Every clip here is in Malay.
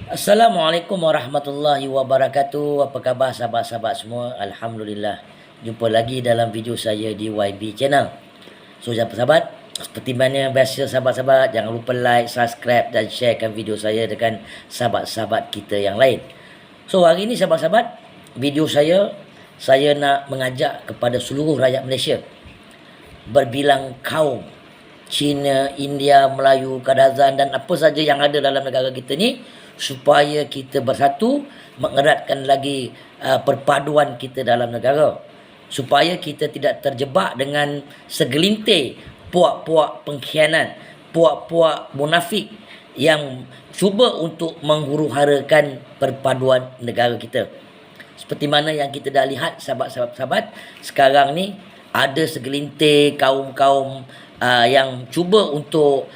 Assalamualaikum warahmatullahi wabarakatuh. Apa khabar sahabat-sahabat semua? Alhamdulillah. Jumpa lagi dalam video saya di YB Channel. So sahabat-sahabat, seperti mana biasa sahabat-sahabat, jangan lupa like, subscribe dan sharekan video saya dengan sahabat-sahabat kita yang lain. So hari ini sahabat-sahabat, video saya nak mengajak kepada seluruh rakyat Malaysia berbilang kaum Cina, India, Melayu, Kadazan dan apa saja yang ada dalam negara kita ni, supaya kita bersatu mengeratkan lagi perpaduan kita dalam negara, supaya kita tidak terjebak dengan segelintir puak-puak pengkhianat, puak-puak munafik yang cuba untuk menghuru-harakan perpaduan negara kita. Seperti mana yang kita dah lihat sahabat-sahabat, sekarang ni ada segelintir kaum-kaum yang cuba untuk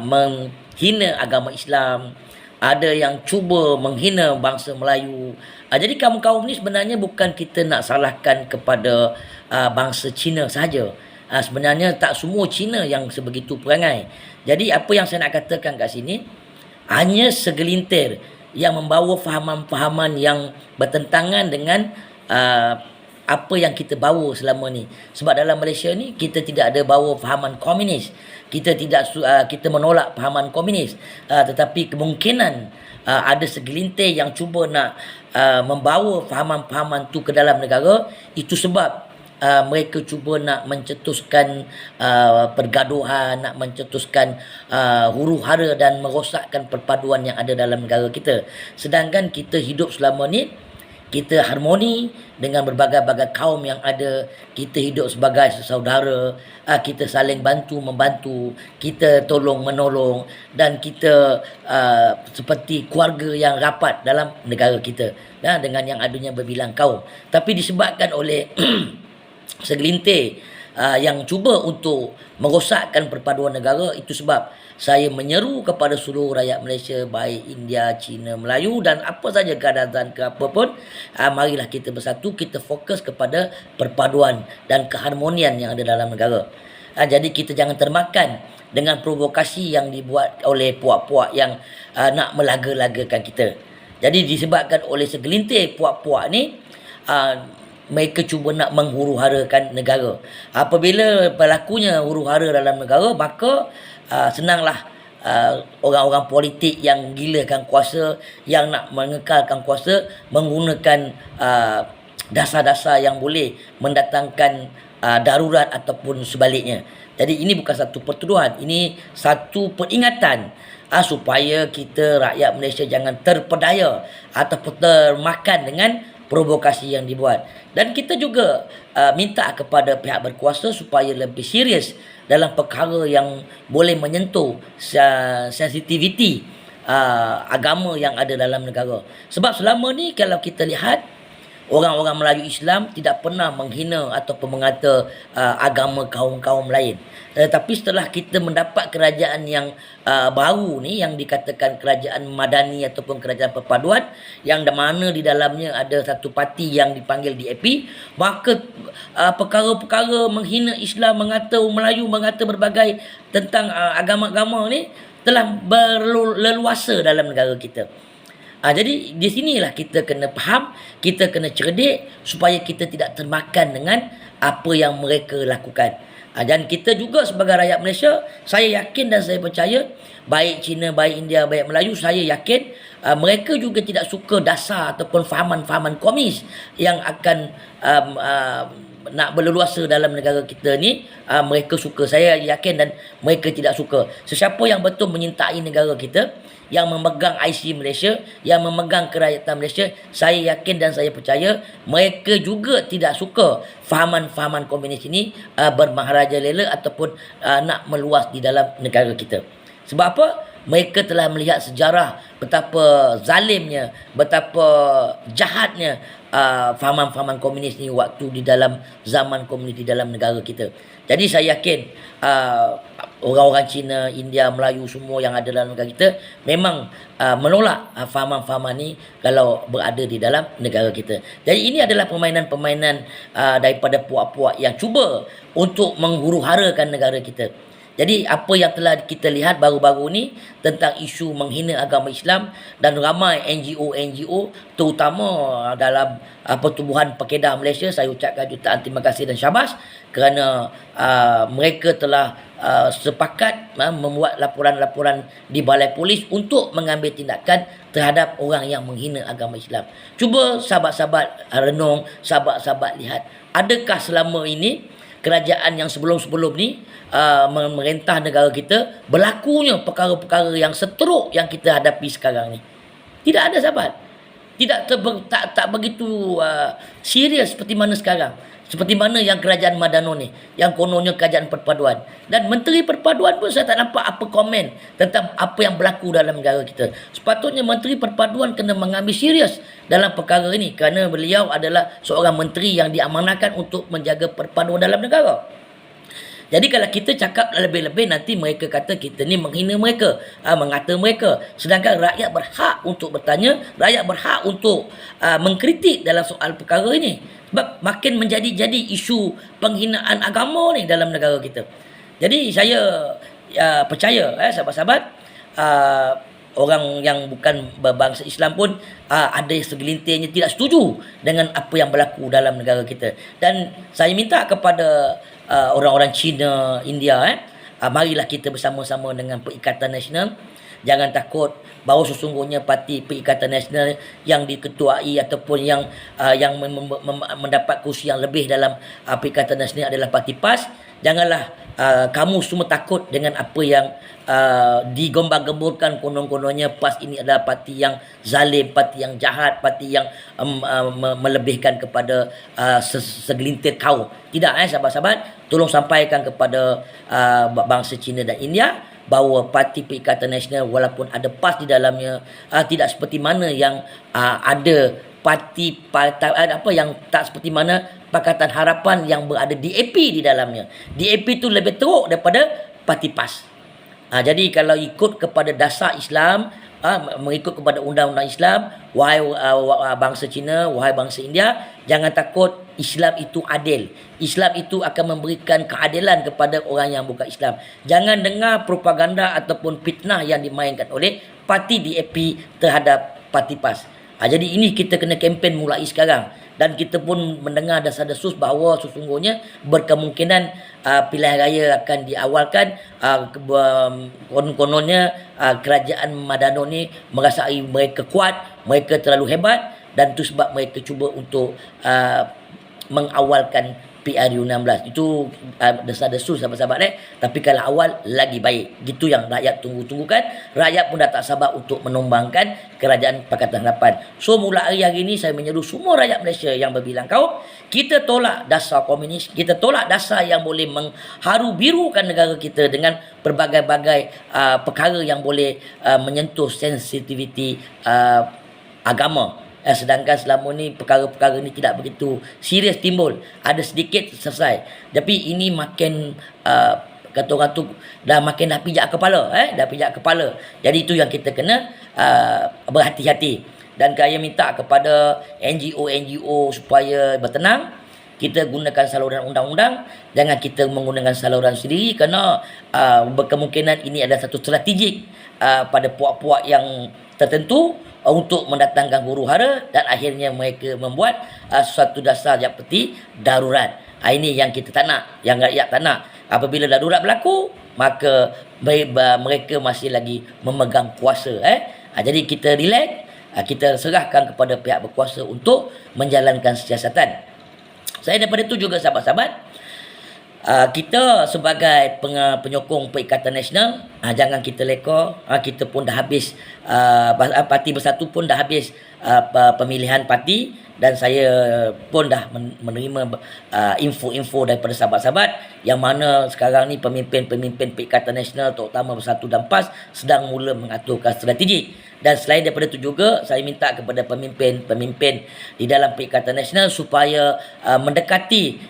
menghina agama Islam, ada yang cuba menghina bangsa Melayu. Jadi kaum-kaum ni sebenarnya bukan kita nak salahkan kepada bangsa Cina sahaja. Sebenarnya tak semua Cina yang sebegitu perangai. Jadi apa yang saya nak katakan kat sini, hanya segelintir yang membawa fahaman-fahaman yang bertentangan dengan apa yang kita bawa selama ni. Sebab dalam Malaysia ni kita tidak ada bawa fahaman komunis. Kita menolak fahaman komunis. Tetapi kemungkinan ada segelintir yang cuba nak membawa fahaman-fahaman tu ke dalam negara. Itu sebab mereka cuba nak mencetuskan pergaduhan, nak mencetuskan huru-hara dan merosakkan perpaduan yang ada dalam negara kita. Sedangkan kita hidup selama ni, kita harmoni dengan berbagai-bagai kaum yang ada. Kita hidup sebagai saudara, kita saling bantu-membantu, kita tolong-menolong, dan kita seperti keluarga yang rapat dalam negara kita, dengan yang adanya berbilang kaum. Tapi disebabkan oleh segelintir yang cuba untuk merosakkan perpaduan negara, itu sebab saya menyeru kepada seluruh rakyat Malaysia, baik India, Cina, Melayu dan apa saja Kadazan ke apa pun, marilah kita bersatu, kita fokus kepada perpaduan dan keharmonian yang ada dalam negara. Jadi kita jangan termakan dengan provokasi yang dibuat oleh puak-puak yang nak melaga-lagakan kita. Jadi disebabkan oleh segelintir puak-puak ni, mereka cuba nak menghuru-harakan negara. Apabila berlakunya huru-hara dalam negara, maka senanglah orang-orang politik yang gilakan kuasa, yang nak mengekalkan kuasa, menggunakan dasar-dasar yang boleh mendatangkan darurat ataupun sebaliknya. Jadi ini bukan satu pertuduhan, ini satu peringatan supaya kita rakyat Malaysia jangan terpedaya ataupun termakan dengan provokasi yang dibuat. Dan kita juga minta kepada pihak berkuasa supaya lebih serius dalam perkara yang boleh menyentuh sensitiviti agama yang ada dalam negara. Sebab selama ni kalau kita lihat, orang-orang Melayu Islam tidak pernah menghina ataupun mengata agama kaum-kaum lain. Tapi setelah kita mendapat kerajaan yang baru ni, yang dikatakan kerajaan madani ataupun kerajaan perpaduan, yang mana di dalamnya ada satu parti yang dipanggil DAP, maka perkara-perkara menghina Islam, mengata Melayu, mengata berbagai tentang agama-agama ni telah berleluasa dalam negara kita. Jadi di sinilah kita kena faham, kita kena cerdik supaya kita tidak termakan dengan apa yang mereka lakukan. Dan kita juga sebagai rakyat Malaysia, saya yakin dan saya percaya, baik Cina, baik India, baik Melayu, saya yakin mereka juga tidak suka dasar ataupun fahaman-fahaman komunis yang akan nak berleluasa dalam negara kita ni. Mereka suka, saya yakin, dan mereka tidak suka. Sesiapa yang betul menyintai negara kita, yang memegang IC Malaysia, yang memegang kerakyatan Malaysia, saya yakin dan saya percaya mereka juga tidak suka fahaman-fahaman komunis ini bermaharaja lela ataupun nak meluas di dalam negara kita. Sebab apa? Mereka telah melihat sejarah betapa zalimnya, betapa jahatnya fahaman-fahaman komunis ni waktu di dalam zaman komunis di dalam negara kita. Jadi saya yakin orang-orang Cina, India, Melayu semua yang ada dalam negara kita memang menolak fahaman-fahaman ni kalau berada di dalam negara kita. Jadi ini adalah permainan-permainan daripada puak-puak yang cuba untuk menghuru-harakan negara kita. Jadi apa yang telah kita lihat baru-baru ni tentang isu menghina agama Islam, dan ramai NGO terutama dalam Pertubuhan Pekedah Malaysia, saya ucapkan jutaan terima kasih dan syabas kerana mereka telah sepakat membuat laporan-laporan di balai polis untuk mengambil tindakan terhadap orang yang menghina agama Islam. Cuba sahabat-sahabat renung, sahabat-sahabat lihat, adakah selama ini kerajaan yang sebelum-sebelum ni memerintah negara kita berlakunya perkara-perkara yang seteruk yang kita hadapi sekarang ni? Tidak ada, sahabat. Tak begitu serius seperti mana sekarang. Seperti mana yang kerajaan Madano ni, yang kononnya kerajaan perpaduan. Dan Menteri Perpaduan pun saya tak nampak apa komen tentang apa yang berlaku dalam negara kita. Sepatutnya Menteri Perpaduan kena mengambil serius dalam perkara ini kerana beliau adalah seorang menteri yang diamanahkan untuk menjaga perpaduan dalam negara. Jadi kalau kita cakap lebih-lebih, nanti mereka kata kita ni menghina mereka, mengata mereka. Sedangkan rakyat berhak untuk bertanya, rakyat berhak untuk mengkritik dalam soal perkara ini. Sebab makin menjadi isu penghinaan agama ni dalam negara kita. Jadi saya percaya sahabat-sahabat, orang yang bukan berbangsa Islam pun ada segelintirnya tidak setuju dengan apa yang berlaku dalam negara kita. Dan saya minta kepada orang-orang Cina, India, marilah kita bersama-sama dengan Perikatan Nasional. Jangan takut bahawa sesungguhnya parti Perikatan Nasional yang diketuai ataupun yang mendapat kursi yang lebih dalam Perikatan Nasional adalah parti PAS. Janganlah kamu semua takut dengan apa yang digembar-gemburkan konon-kononnya PAS ini adalah parti yang zalim, parti yang jahat, parti yang melebihkan kepada segelintir kaum. Tidak, sahabat-sahabat, tolong sampaikan kepada bangsa Cina dan India bahawa parti Perikatan Nasional walaupun ada PAS di dalamnya, tidak seperti mana yang ada parti apa yang tak seperti mana Pakatan Harapan yang berada DAP di dalamnya. DAP itu lebih teruk daripada parti PAS. Jadi kalau ikut kepada dasar Islam, mengikut kepada undang-undang Islam, wahai bangsa Cina, wahai bangsa India, jangan takut, Islam itu adil. Islam itu akan memberikan keadilan kepada orang yang bukan Islam. Jangan dengar propaganda ataupun fitnah yang dimainkan oleh parti DAP terhadap parti PAS. Jadi ini kita kena kempen mulai sekarang. Dan kita pun mendengar desas-desus bahawa sesungguhnya berkemungkinan pilihan raya akan diawalkan. Konon-kononnya kerajaan Madano ni merasai mereka kuat, mereka terlalu hebat, dan itu sebab mereka cuba untuk mengawalkan PRU16. Itu desas-desus, sahabat-sahabat. Tapi kalau awal lagi baik. Gitu yang rakyat tunggu-tunggukan. Rakyat pun dah tak sabar untuk menumbangkan kerajaan Pakatan Harapan. So mulai hari ini saya menyeru semua rakyat Malaysia yang berbilang kaum, kita tolak dasar komunis, kita tolak dasar yang boleh mengharu birukan negara kita dengan berbagai-bagai perkara yang boleh menyentuh sensitiviti agama. Sedangkan selama ni perkara-perkara ni tidak begitu serius timbul, ada sedikit selesai. Tapi ini makin kata orang tu dah pijak kepala, dah pijak kepala. Jadi itu yang kita kena berhati-hati. Dan saya minta kepada NGO supaya bertenang. Kita gunakan saluran undang-undang, jangan kita menggunakan saluran sendiri, kerana berkemungkinan ini adalah satu strategik pada puak-puak yang tertentu untuk mendatangkan huru-hara, dan akhirnya mereka membuat suatu dasar seperti darurat. Ini yang kita tak nak, yang rakyat tak nak. Apabila darurat berlaku, maka mereka masih lagi memegang kuasa. Jadi kita relax, kita serahkan kepada pihak berkuasa untuk menjalankan siasatan. Saya daripada itu juga, sahabat-sahabat, kita sebagai penyokong Perikatan Nasional, jangan kita leka. Kita pun dah habis, Parti Bersatu pun dah habis pemilihan parti, dan saya pun dah menerima info-info daripada sahabat-sahabat yang mana sekarang ni pemimpin-pemimpin Perikatan Nasional terutama Bersatu dan PAS sedang mula mengaturkan strategi. Dan selain daripada itu juga, saya minta kepada pemimpin-pemimpin di dalam Perikatan Nasional supaya mendekati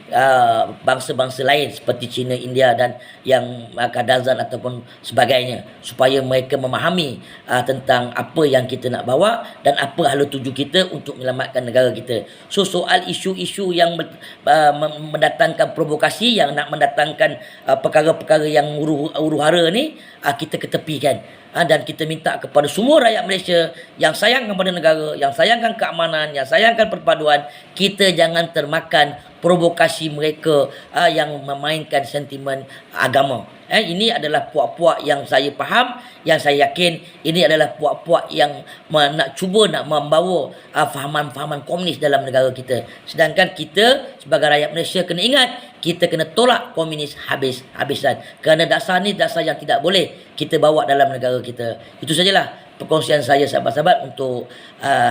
bangsa-bangsa lain seperti China, India dan yang Kadazan ataupun sebagainya, supaya mereka memahami tentang apa yang kita nak bawa dan apa hala tuju kita untuk menyelamatkan negara kita. So soal isu-isu yang mendatangkan provokasi, yang nak mendatangkan perkara-perkara yang huru-hara ni, kita ketepikan. Dan kita minta kepada semua rakyat Malaysia yang sayang kepada negara, yang sayangkan keamanan, yang sayangkan perpaduan, kita jangan termakan provokasi mereka yang memainkan sentimen agama. Ini adalah puak-puak yang saya faham, yang saya yakin ini adalah puak-puak yang nak cuba nak membawa fahaman-fahaman komunis dalam negara kita. Sedangkan kita sebagai rakyat Malaysia kena ingat, kita kena tolak komunis habis-habisan. Kerana dasar ni dasar yang tidak boleh kita bawa dalam negara kita. Itu sajalah perkongsian saya sahabat-sahabat untuk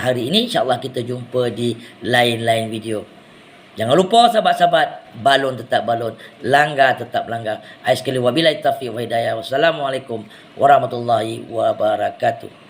hari ini. InsyaAllah kita jumpa di lain-lain video. Jangan lupa sahabat-sahabat, balon tetap balon, langgar tetap langgar. Sekali wabillahi taufiq wa hidayah. Wassalamualaikum warahmatullahi wabarakatuh.